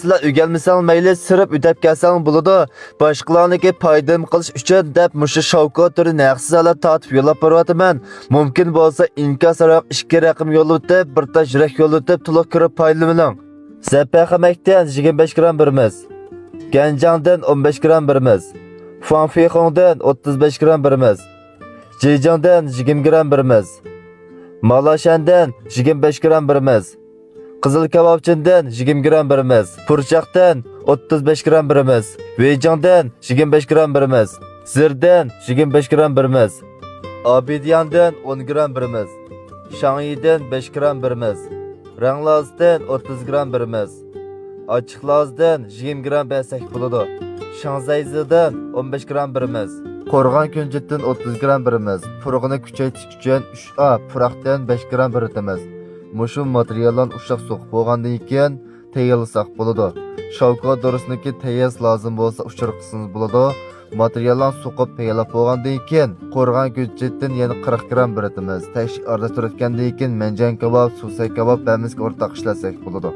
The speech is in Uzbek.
Sizlar öğrenmesang mayli sirib ödep kelsang bo'ladi. Boshqalarniki foydam qilish uchun deb mushu shavkat turi naqsizalar tatib yo'lab boryapman. Mumkin bo'lsa inkasroq 2 raqam yo'llatib, bir tash yurak yo'llatib to'liq kirib foydalaning. Zapaxamakdan 25 gram birimiz. Ganjangdan 15 gram birimiz. Fanfixongdan 35 gram birimiz. Jejangdan 20 gram birimiz. Malashandan 25 gram birimiz. Qizil kabobchindan 20 gram birimiz. Purchaqdan 35 gram birimiz. Vejangdan 25 gram birimiz. Zirdan 25 gram birimiz. Abidyandan 10 gram birimiz. Shangyidan 5 gram birimiz. Ranglazdan 30 gram birimiz. Ochiqlazdan 20 gram bersak bo'ladi. Shangzayzidan 15 gram birimiz. Qo'rg'on kunjitdan 30 gram birimiz. Purug'ini kuchaytirish uchun 3A puraqdan 5 gram biritimiz. Mushu materiallar ushaq so'qib bo'lgandan keyin tayyorlasak bo'ladi. Shavkat dorisniki tayyor lozim bo'lsa uchur qilsangiz bo'ladi. Materiallar so'qib tayyorlab bo'lgandan keyin qo'rg'on kunjitdan yana 40 gram biritimiz. Tashqi aralashtirgandan keyin manjan kabob, susay kabob bamizga o'rtaq ishlasak bo'ladi.